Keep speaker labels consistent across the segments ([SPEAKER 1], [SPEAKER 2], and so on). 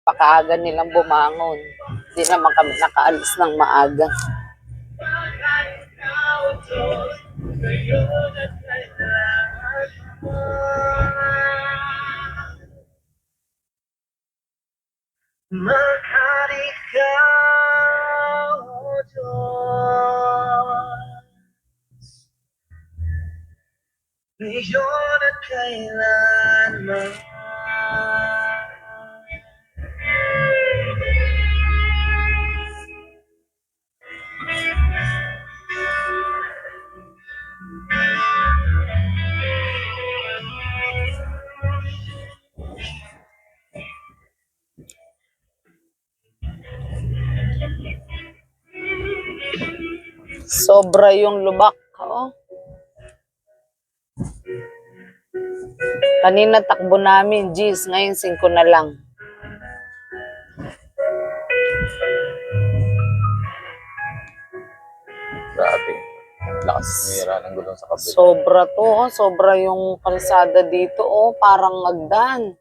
[SPEAKER 1] napakaaga nilang bumangon. Hindi naman kami nakaalis ng maaga.
[SPEAKER 2] Mahal ikaw, O Diyos, ngayon at kailanman.
[SPEAKER 1] Sobra yung lubak. Oh. Kanina takbo namin, G's. Ngayon 5 na lang.
[SPEAKER 3] Grabe. Lakas umira ng gulong sa kabila.
[SPEAKER 1] Sobra to. Oh. Sobra yung kalsada dito. Oh. Parang agdan.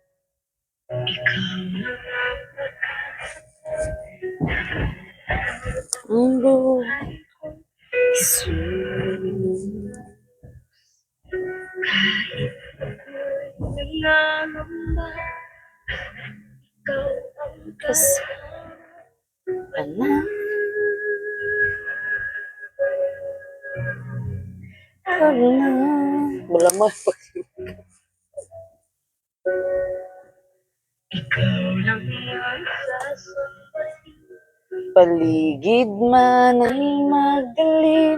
[SPEAKER 1] Wala mo. Paligid man ay magaling.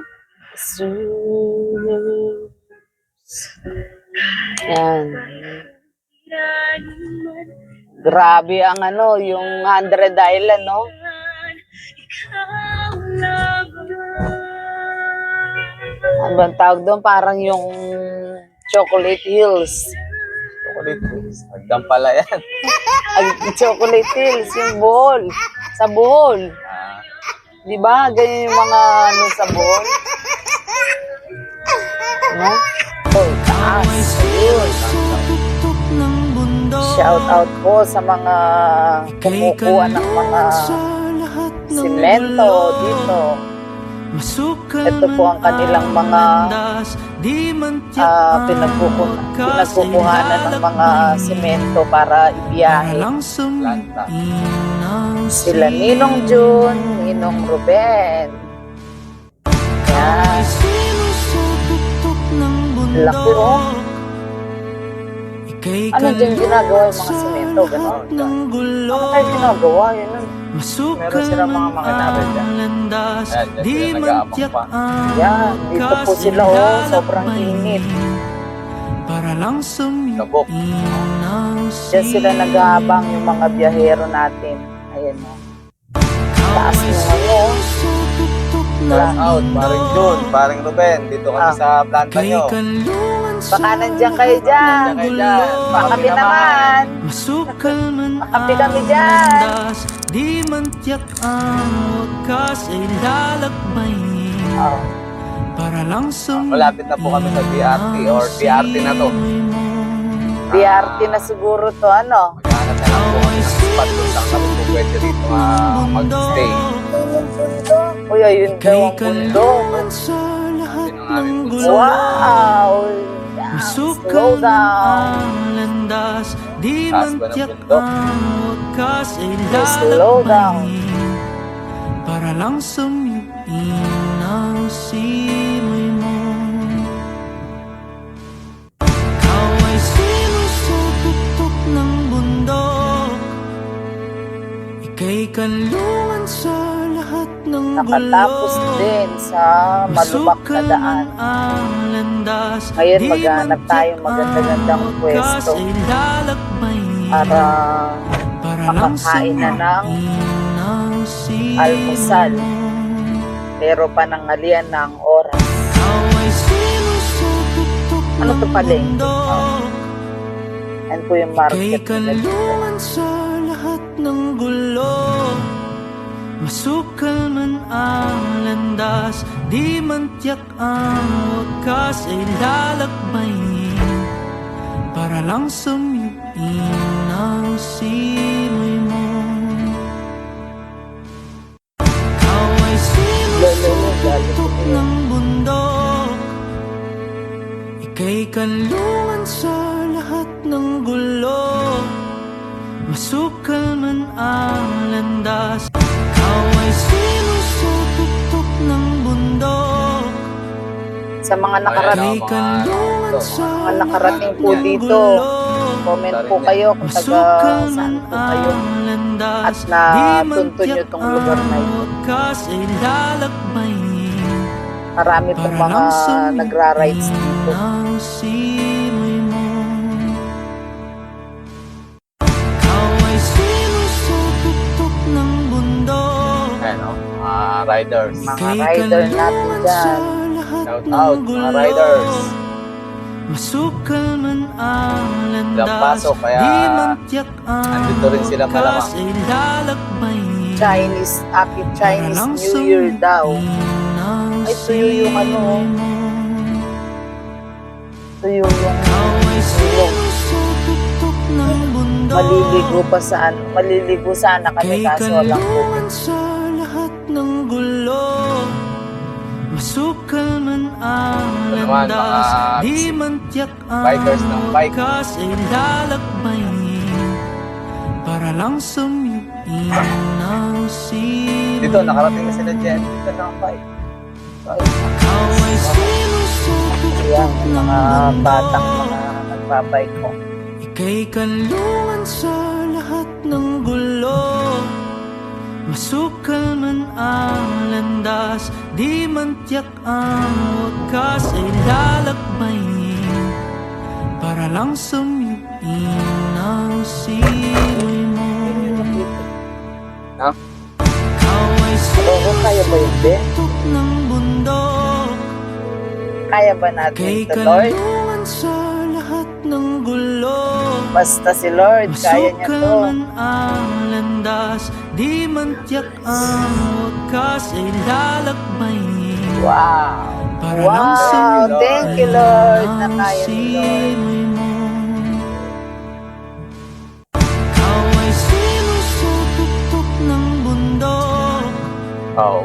[SPEAKER 1] Yan. Grabe ang yung 100 Island, no? Ano bang tawag doon? Parang yung Chocolate Hills.
[SPEAKER 3] Chocolate Hills. Hagdan pala yan.
[SPEAKER 1] Chocolate Hills, yung Bohol. Sa Bohol. Di ba? Ganyan yung mga sa Bohol. No? Oh, taas. Yun. Shout out po sa mga kumukuha ng mga simento dito. Ito po ang kanilang mga pinagkukuhanan ng mga simento para ibiyahe.
[SPEAKER 3] Planta.
[SPEAKER 1] Sila Ninong Jun, Ninong Ruben. Yan. Laki, oh. Ano dyan ginagawa yung mga simento? Ganon. Ano tayo ginagawa? Yun.
[SPEAKER 3] Meron silang mga makinabel dyan. Ayan, dyan sila nag-aabang pa.
[SPEAKER 1] Yan. Dito po sila, oh. Sobrang init.
[SPEAKER 3] Gabok.
[SPEAKER 1] Diyan sila nag-aabang yung mga biyahero natin. Ayan, oh. Taas nyo ngayon.
[SPEAKER 3] Shout out, paring Jun, paring Ruben. Dito kami sa planta nyo.
[SPEAKER 1] Baka nandiyan kayo dyan.
[SPEAKER 3] Nandiyan kayo dyan.
[SPEAKER 1] Baka kami naman. Makapi kami dyan.
[SPEAKER 2] Di man tiyak ang wakas ay lalakbayin para lang
[SPEAKER 3] Malapit na po kami sa BRT or BRT na to.
[SPEAKER 1] BRT na siguro to, ano?
[SPEAKER 3] Maghanap na lang po kami ng spot kung saan kami po pwede dito mag-stay.
[SPEAKER 1] Uy, ayun daw ang bundok.
[SPEAKER 3] Yun ang aming bunso.
[SPEAKER 1] Wow! Slow down.
[SPEAKER 2] landas di
[SPEAKER 3] Taas
[SPEAKER 2] man
[SPEAKER 3] ba ng
[SPEAKER 2] tiyak
[SPEAKER 3] bundok?
[SPEAKER 2] ang wakas ay
[SPEAKER 1] Slow down.
[SPEAKER 2] lalakbayin para lang sumiyuin ang simoy mo. Ikaw ay sinusutok ng bundok, ika'y kalungan sa lahat ng
[SPEAKER 1] Nakatapos din sa malubak na daan. Ngayon maghanap tayong maganda-gandang pwesto para makakain na ng almusal. Pero panangalian ng oras. Ano to palengke? Yan po yung market nila dito.
[SPEAKER 2] sa lahat ng gulo, masukal man ang landas, di man tiyak ang wakas ay lalakbayin para lang sumiyuin ang simoy mo. kanlungan sa lahat ng gulo, masukal man ang landas. Ikaw ay sinusutok ng bundok,
[SPEAKER 1] Sa mga nakarating,
[SPEAKER 2] kay kanlungan sa
[SPEAKER 1] mga nakarating po dito, comment po kayo kung taga saan po kayo at natuntun nyo itong lugar na ito.
[SPEAKER 2] Kasi lalakbay
[SPEAKER 1] Marami pong mga nagra-rides dito.
[SPEAKER 2] ang simoy mo. Ikaw ay sinusutok ng bundok,
[SPEAKER 3] Ayan, mga riders.
[SPEAKER 1] Mga rider natin dyan.
[SPEAKER 3] Shout out, mga riders.
[SPEAKER 2] Masukal man ang landas,
[SPEAKER 3] Ilang pasok, kaya
[SPEAKER 2] di man tiyak ang
[SPEAKER 3] andito rin sila malamang.
[SPEAKER 2] wakas ay lalakbay.
[SPEAKER 1] Happy Chinese New Year daw. Ay, tuyo yung ano. Tuyo yung ilong. Maliligo pa saan? Maliligo sana kami kaso walang tubig.
[SPEAKER 2] Sa lahat ng gulo, masukal man ang
[SPEAKER 3] Ito naman,
[SPEAKER 2] landas,
[SPEAKER 3] mga
[SPEAKER 2] di man tiyak ang
[SPEAKER 3] bikers ng bike.
[SPEAKER 2] wakas ay lalakbay. Para lang sumipin ang simoy.
[SPEAKER 3] Dito, nakarating na sila dyan. Dito na ang bike.
[SPEAKER 2] Ikaw ay sinusutok
[SPEAKER 1] Ayan,
[SPEAKER 2] ng
[SPEAKER 1] mga
[SPEAKER 2] bundok,
[SPEAKER 1] batang mga nagbabike ko.
[SPEAKER 2] ika'y kanlungan sa lahat ng gulo, masukal man ang landas, di man tiyak ang wakas ay lalakbay. Para lang sumipin ang simoy mo.
[SPEAKER 3] Ha?
[SPEAKER 2] Ikaw ay
[SPEAKER 1] Oo, kaya ba yun, Ben?
[SPEAKER 2] sinusutok ng bundok,
[SPEAKER 1] Kaya ba natin
[SPEAKER 2] kay
[SPEAKER 1] ito, Lord?
[SPEAKER 2] kanlungan sa lahat ng gulo,
[SPEAKER 1] Basta si Lord, kaya niya
[SPEAKER 2] masukal
[SPEAKER 1] to.
[SPEAKER 2] man ang landas, di man tiyak ang wakas ay lalakbay.
[SPEAKER 1] Wow!
[SPEAKER 2] Para lang
[SPEAKER 1] Wow!
[SPEAKER 2] sumipin
[SPEAKER 1] Thank you, Lord, na
[SPEAKER 2] ang
[SPEAKER 1] kaya ni Lord.
[SPEAKER 2] simoy mo. Ikaw ay sinusutok ng bundok,
[SPEAKER 3] Oo.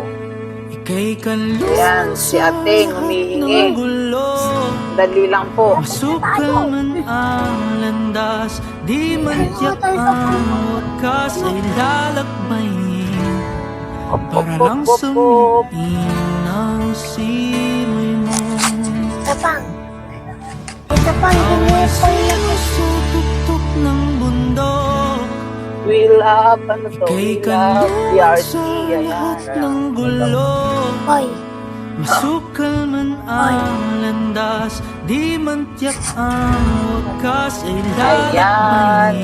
[SPEAKER 2] ika'y kanlungan
[SPEAKER 1] Ayan, si Ating humihingi.
[SPEAKER 2] ng gulo,
[SPEAKER 1] Dali lang po.
[SPEAKER 2] masukal man ang landas, di man tiyak ang wakas ay lalakbay. Para lang sumipin ang simoy mo.
[SPEAKER 4] Tapang. Ito pang
[SPEAKER 2] Sinusutok ng bundok,
[SPEAKER 1] We love, ano to?
[SPEAKER 2] kay
[SPEAKER 1] We love
[SPEAKER 2] kanlungan
[SPEAKER 1] DRT.
[SPEAKER 2] sa lahat
[SPEAKER 1] Ayan.
[SPEAKER 2] ng gulo,
[SPEAKER 4] Hoy.
[SPEAKER 2] masukal man ang landas, di man tiyak ang wakas ay lalakbay.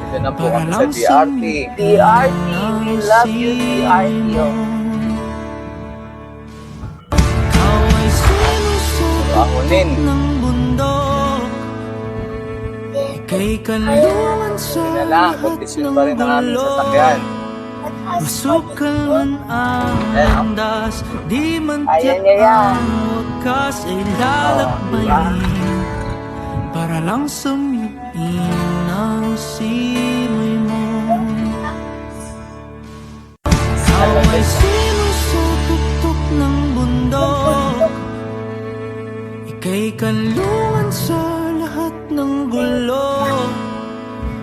[SPEAKER 3] Dito na po
[SPEAKER 2] Para
[SPEAKER 3] kami sa
[SPEAKER 2] lang
[SPEAKER 3] DRT.
[SPEAKER 1] DRT, we love you, DRT. oh.
[SPEAKER 2] Ikaw ay sinusutok
[SPEAKER 3] Bangunin.
[SPEAKER 2] ng bundok, ika'y kanlungan sa
[SPEAKER 3] Yun na lang,
[SPEAKER 2] lahat
[SPEAKER 3] kondisyon
[SPEAKER 2] ng
[SPEAKER 3] pa rin ang aming
[SPEAKER 2] gulo,
[SPEAKER 3] sasakyan.
[SPEAKER 2] masukal man ang
[SPEAKER 3] Ayan, oh.
[SPEAKER 2] landas, di man
[SPEAKER 1] Kaya
[SPEAKER 2] tiyak
[SPEAKER 1] niya yan.
[SPEAKER 2] ang wakas ay lalakbay.
[SPEAKER 1] diba?
[SPEAKER 2] Para lang sumipin ang simoy mo. Ikaw ay sinusutok ng bundok, ika'y kanlungan sa lahat ng gulo,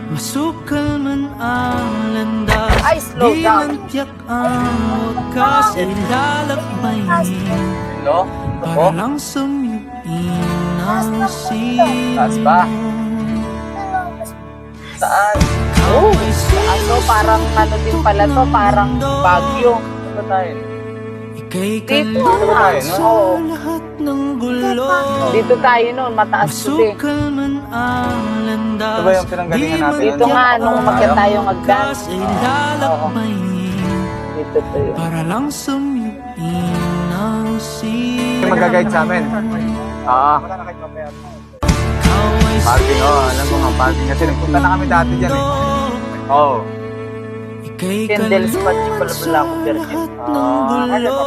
[SPEAKER 2] masukal man ang landas,
[SPEAKER 1] Ay, slow
[SPEAKER 2] di
[SPEAKER 1] down.
[SPEAKER 2] man tiyak ang wakas ay lalakbay.
[SPEAKER 3] No? Ito po.
[SPEAKER 2] Para lang sumipin ang simoy
[SPEAKER 3] Taas ba?
[SPEAKER 2] mo.
[SPEAKER 3] Saan?
[SPEAKER 1] Oh, ano, parang ano din pala to, parang Baguio.
[SPEAKER 3] Ito tayo.
[SPEAKER 2] Ika'y
[SPEAKER 1] Dito,
[SPEAKER 2] kanlungan
[SPEAKER 3] ano?
[SPEAKER 2] sa
[SPEAKER 1] Oo.
[SPEAKER 2] lahat ng gulo,
[SPEAKER 1] Dito tayo noon, mataas to eh.
[SPEAKER 2] masukal man ang landas,
[SPEAKER 3] Ito ba yung pinanggalingan natin?
[SPEAKER 1] Dito nga, nung umakyat tayo magdan.
[SPEAKER 2] wakas ay lalakbay.
[SPEAKER 1] Dito to yun.
[SPEAKER 2] Para lang sumipin ang simoy.
[SPEAKER 3] Mag-guide sa amin. Oo.
[SPEAKER 2] Ikaw ay
[SPEAKER 3] Parking, alam ko nga, parking. Kasi nagpunta na kami dati dyan eh.
[SPEAKER 2] sinusutok,
[SPEAKER 3] Oo.
[SPEAKER 2] ika'y
[SPEAKER 1] Candles pa,
[SPEAKER 2] kanlungan
[SPEAKER 1] chipal wala akong
[SPEAKER 2] sa
[SPEAKER 1] virgin.
[SPEAKER 2] lahat ng gulo,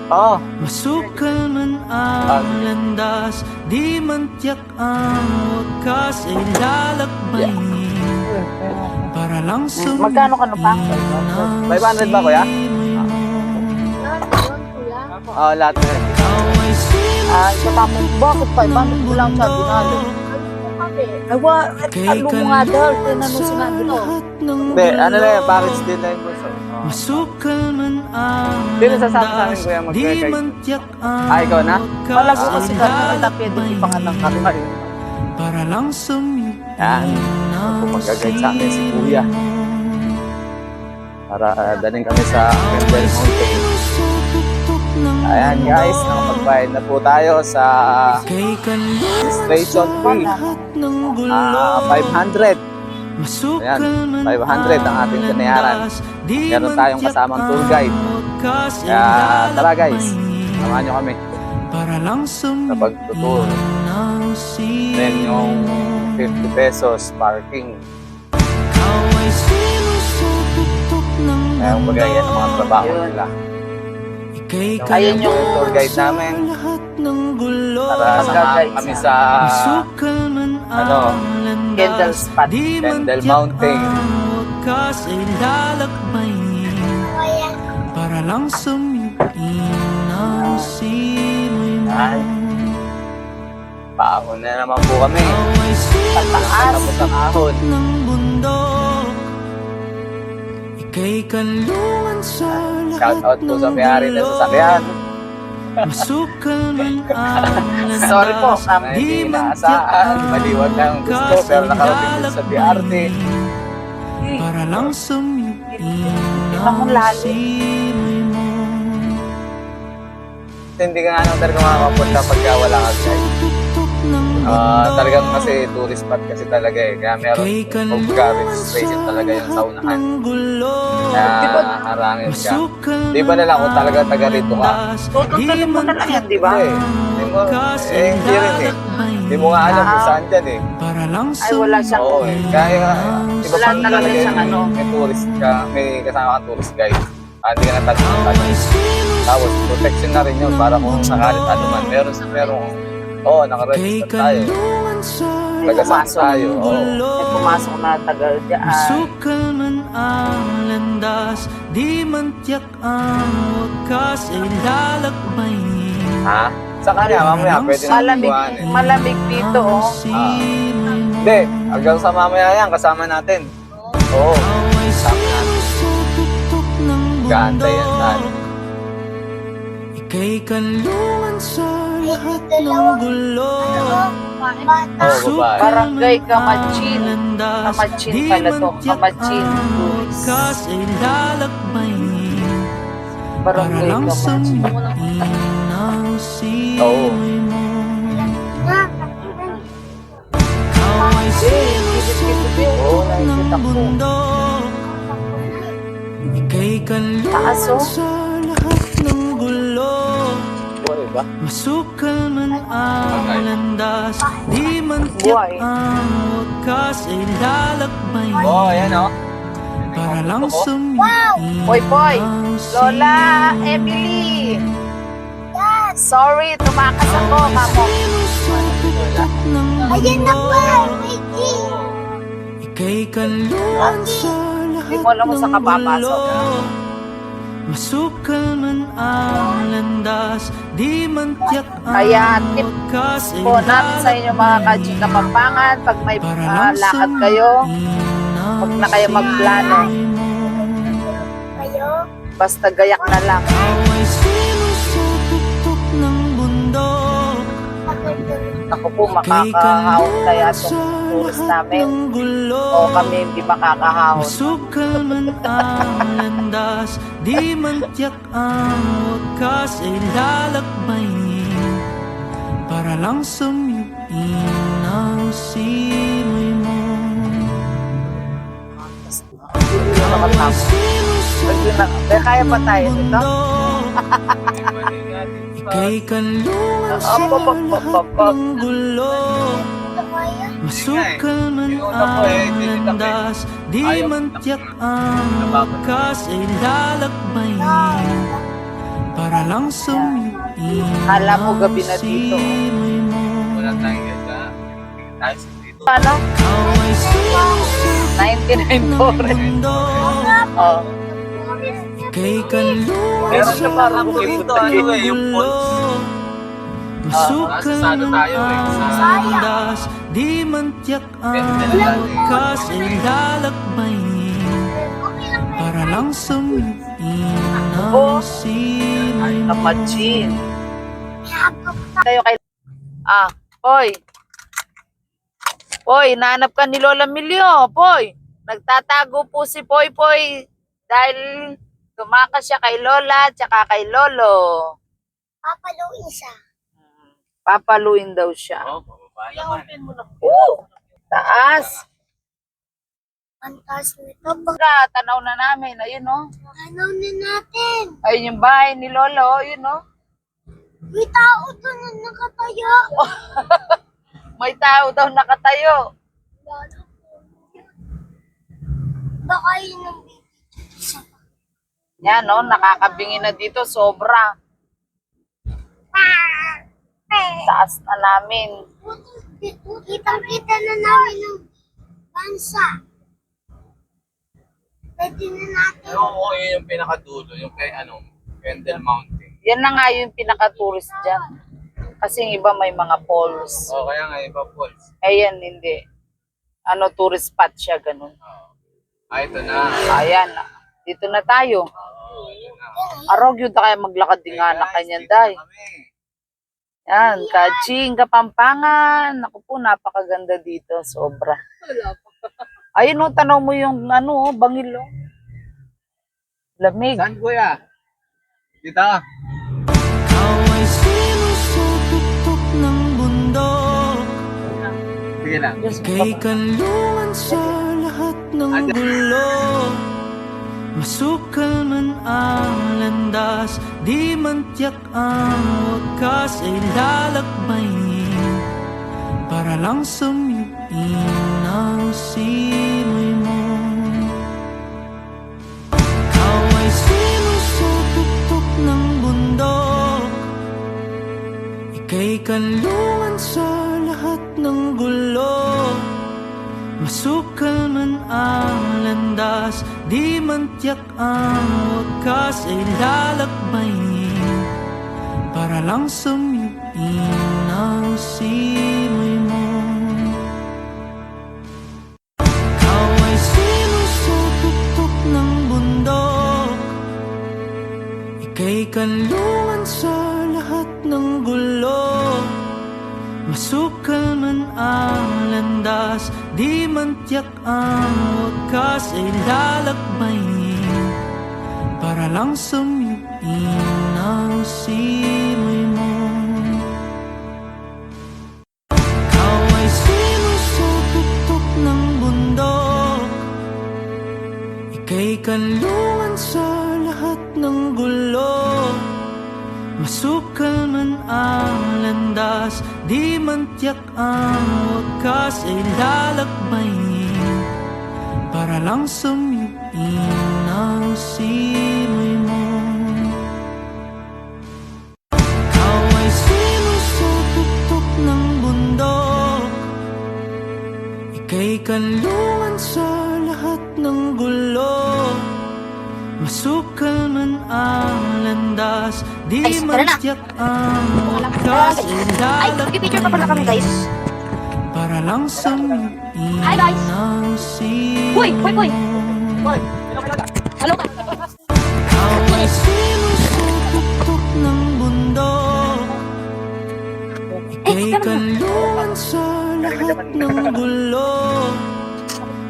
[SPEAKER 3] Oo.
[SPEAKER 2] masukal man ang landas, di man tiyak ang wakas ay lalakbay. Para lang
[SPEAKER 1] Magkano ka na pa?
[SPEAKER 2] sumipin ang
[SPEAKER 3] 500 ba, kuya?
[SPEAKER 2] simoy mo.
[SPEAKER 3] Oo, lahat na rin.
[SPEAKER 1] Ito tamo, bakit 500 mo lang siya dinalo? Ay, ano mo nga daw, tinanong sinabi mo.
[SPEAKER 3] Hindi, ano na yan, package din na yung gusto.
[SPEAKER 2] Masukal man ang
[SPEAKER 3] Hindi na sasama sa amin, kuya,
[SPEAKER 2] di
[SPEAKER 3] mag-record.
[SPEAKER 2] man tiyak ang
[SPEAKER 3] Ah, ikaw na?
[SPEAKER 1] Malago kasi ka na pwede ipangalang ka rin.
[SPEAKER 2] para lang sumipin
[SPEAKER 3] Yan. Kung mag-guide sa amin si kuya. Para daling kami sa Kendall Mountain. Ayan guys, nakapagbayad na po tayo sa registration fee. 500. Ayan, 500 ang ating binayaran. Meron tayong kasamang tour guide. Kaya tara guys, samahan nyo kami sa pagtutur. Then yung 50 pesos parking. Kaya yung bagay yan ang mga trabaho nila.
[SPEAKER 1] Ayun yung
[SPEAKER 3] tour guide namin. Para samahan kami sa
[SPEAKER 1] Kendall spot.
[SPEAKER 3] Kendall Mountain.
[SPEAKER 2] Para lang sumipin ang simoy mo.
[SPEAKER 3] Ay. Paahon na naman po kami.
[SPEAKER 1] Pataas.
[SPEAKER 3] Tapos ang ahon.
[SPEAKER 2] Ng bundok, ika'y kalungan sa
[SPEAKER 3] Shout out po sa may-ari ng sasakyan.
[SPEAKER 2] masukal man ang
[SPEAKER 1] Sorry po,
[SPEAKER 3] Na hindi inaasahan. Maliwag na ang gusto pero nakarating din sa BRT.
[SPEAKER 2] para lang sumipin
[SPEAKER 1] Ang
[SPEAKER 2] ang
[SPEAKER 1] lalim.
[SPEAKER 2] simoy mo.
[SPEAKER 3] Hindi ka nga naman talaga makakapunta pagka wala ka guys. Talagang kasi tourist spot kasi talaga eh. Kaya meron pagka registration talaga yung sa unahan. Kaya harangin ka. Di ba na lang kung talaga taga rito ka?
[SPEAKER 1] Tututulin mo na lang yan, di ba?
[SPEAKER 3] Hindi mo, hindi rin eh. Hindi mo nga alam kung saan dyan eh.
[SPEAKER 2] Para lang
[SPEAKER 1] Ay, wala siyang
[SPEAKER 3] Oo eh. Kaya iba
[SPEAKER 1] Wala
[SPEAKER 3] pa
[SPEAKER 1] talaga
[SPEAKER 3] talaga
[SPEAKER 1] siyang ano.
[SPEAKER 3] may tourist ka, may kasama kang tourist guide. Hindi ka natanong. Tapos protection na rin yun para kung sakalit ano man. Oo, nakaregister tayo. Taga-saan tayo. Oo.
[SPEAKER 1] May pumasok na tagal dyan.
[SPEAKER 2] Masukal man ang landas, di man tiyak ang wakas ay lalakbay.
[SPEAKER 3] Ha? Sa kanya, mamaya pwede na
[SPEAKER 1] Malamig,
[SPEAKER 3] buwan eh.
[SPEAKER 1] malamig dito, oh.
[SPEAKER 3] Hindi, hanggang sa mamaya yan, kasama natin. Oo, kasama natin. Ganda yan tayo.
[SPEAKER 2] Ika'y kalungan sa lahat ng gulo.
[SPEAKER 3] Oo, babae.
[SPEAKER 1] Barangay Kamachin. Kamachin pala to. Kamachin.
[SPEAKER 2] Wakas ay lalakbay.
[SPEAKER 1] Barangay Kamachin.
[SPEAKER 3] Oo. Oo, nakikita ko.
[SPEAKER 1] Taas, oh.
[SPEAKER 3] Buhay ba?
[SPEAKER 2] Masukal man ang landas, di man
[SPEAKER 1] Buhay.
[SPEAKER 2] tiyak ang wakas ay lalakbay.
[SPEAKER 3] Oo, yan o.
[SPEAKER 2] Para lang sumipin
[SPEAKER 1] Poy, Poy.
[SPEAKER 2] ang
[SPEAKER 1] Lola, Emily. Sorry, tumakas ako, kamo.
[SPEAKER 4] Ayan na pa, Ricky.
[SPEAKER 2] Ika'y kalungan sa lahat
[SPEAKER 1] Di mo alam kung saan ka papasok.
[SPEAKER 2] Masukal man ang landas, di man tiyak ang
[SPEAKER 1] Kaya tip
[SPEAKER 2] wakas ay
[SPEAKER 1] po namin sa inyo mga kajing Kapampangan, pag may lakad kayo, huwag na kayo magplano.
[SPEAKER 4] Kayo?
[SPEAKER 1] Basta gayak na lang. Ako po, makakahawak kaya itong tourist namin. O kami hindi makakahawak.
[SPEAKER 2] Masukal man ang landas, di man tiyak ang wakas ay lalakbay. Para lang sumipin ang simoy mo.
[SPEAKER 1] Kaya pa tayo dito?
[SPEAKER 2] Kay kalungan sa
[SPEAKER 1] Op, op, op, op, op, op.
[SPEAKER 2] ng gulo. Masukal man ang landas, di man tiyak ang wakas ay lalakbay. Para lang sumipin
[SPEAKER 1] Kala mo gabi na
[SPEAKER 2] ang
[SPEAKER 1] dito.
[SPEAKER 2] simoy mo.
[SPEAKER 3] Wala tayong ganda. Tayo sa dito.
[SPEAKER 1] Paano?
[SPEAKER 2] Away sa
[SPEAKER 1] 99 po rin.
[SPEAKER 2] mundo.
[SPEAKER 1] Oh.
[SPEAKER 2] Ika'y kalungan
[SPEAKER 3] Meron
[SPEAKER 2] sa
[SPEAKER 3] ka parang
[SPEAKER 2] lahat
[SPEAKER 3] dito,
[SPEAKER 2] ng
[SPEAKER 3] yung
[SPEAKER 2] gulo.
[SPEAKER 3] pulse.
[SPEAKER 2] Masukal
[SPEAKER 3] Nasasado
[SPEAKER 2] man
[SPEAKER 3] tayo
[SPEAKER 2] ang landas, di man tiyak ang wakas ay lalakbayin. Para lang sumingin ang simoy mo.
[SPEAKER 1] Kapatid. Tayo kay... Poy. Poy, nahanap ka ni Lola Milyo. Poy, nagtatago po si Poy Poy dahil tumakas siya kay Lola at saka kay Lolo.
[SPEAKER 4] Papaluin siya.
[SPEAKER 1] Papaluin daw siya.
[SPEAKER 3] Oh, bababa naman.
[SPEAKER 1] Taas.
[SPEAKER 4] Antas nito.
[SPEAKER 1] Baga, tanaw na namin. Ayun, no?
[SPEAKER 4] Ano na natin?
[SPEAKER 1] Ayun yung bahay ni Lolo. Ayun, no?
[SPEAKER 4] May tao doon na nakatayo.
[SPEAKER 1] May tao daw nakatayo.
[SPEAKER 4] Baka yun ang
[SPEAKER 1] Yan, no? Nakakabingi na dito. Sobra. Taas na namin.
[SPEAKER 4] Kitang-kita na namin ng bansa. Pwede na natin.
[SPEAKER 3] Oo, yun yung pinakadulo, yung kay Kendall Mountain.
[SPEAKER 1] Yan na nga yung pinaka-tourist dyan. Kasi yung iba may mga falls.
[SPEAKER 3] Oh, kaya nga iba falls.
[SPEAKER 1] Ayan, hindi. Tourist spot siya, ganun.
[SPEAKER 3] Ito na.
[SPEAKER 1] Ayan, dito na tayo.
[SPEAKER 3] Yun na.
[SPEAKER 1] Arog yun na kaya maglakad din nga na kanyan, day. Yan, Kaching, Kapampangan. Naku po, napakaganda dito. Sobra. Ayun, no, tanaw mo yung, bangil, oh. Lamig.
[SPEAKER 3] Saan, kuya? Dito.
[SPEAKER 2] Ikaw ay sinusutok ng bundok.
[SPEAKER 3] Sige lang.
[SPEAKER 2] Ika'y kalungan sa lahat ng gulo. Masukal man ang landas, di man tiyak ang wakas ay lalakbayin. Para lang sumingin ang simoy mo. Ikaw ay sinusutok ng bundok. Ika'y kalungan sa lahat ng gulo. Masukal man ang landas, di man tiyak ang wakas ay lalakbayin. Para lang sumingin ang simoy mo. Ikaw ay sinusutok ng bundok. Ika'y kalungan sa lahat ng gulo. Masukal man ang landas, di man tiyak ang wakas ay lalakbayin. Para lang sumingin ang simoy mo. Ikaw ay sinusutok ng bundok. Ika'y kalungan sa lahat ng gulo. Masukal man ang landas, di man tiyak ang wakas ay lalakbayin. Para lang sumingin ang simoy mo. Ikaw ay sinusutok ng bundok. Ika'y kalungan sa lahat ng gulo. Masukal man ang landas, di man tiyak ang wakas ay
[SPEAKER 4] Picture pa pala kami, guys.
[SPEAKER 2] para lang sumingin
[SPEAKER 4] Hi, guys.
[SPEAKER 2] ang simoy
[SPEAKER 4] Hoy, hoy, hoy. Hoy. Hello ka.
[SPEAKER 2] Ikaw ay sinusutok ng bundok. Ika'y kalungan sa lahat ng gulo.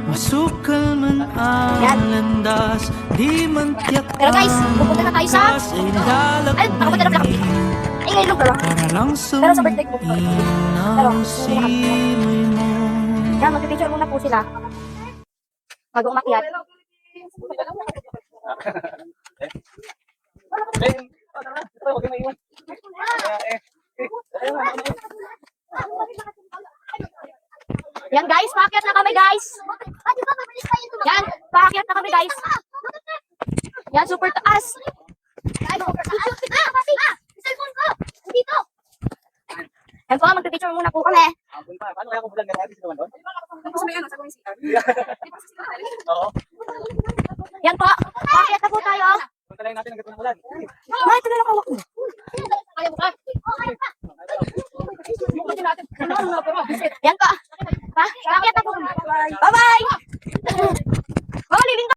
[SPEAKER 2] Masukal man ang landas, di man tiyak
[SPEAKER 4] Pero guys, pupunta na tayo sa...
[SPEAKER 2] wakas ay
[SPEAKER 4] nakapunta na pala kami.
[SPEAKER 2] lalakbayin.
[SPEAKER 4] Ay, ngayon lang pala.
[SPEAKER 2] Para lang
[SPEAKER 4] Pero sa birthday ko po.
[SPEAKER 2] sumingin ang simoy mo.
[SPEAKER 4] Yan, mag-picture muna po sila. Bago umakyat. Yan guys, paakyat na kami guys. Yan, paakyat na kami guys. Yan, super taas. Cellphone ko, dito. Yan po, magpipicture muna po kami.
[SPEAKER 3] Paano kaya kung vlog na natin sila doon?
[SPEAKER 4] Yan po, paakyat na po tayo. Ay, ito na lang hawak mo. Kaya mo ka? Yan pa. Ha? Bakit ako? Bye-bye!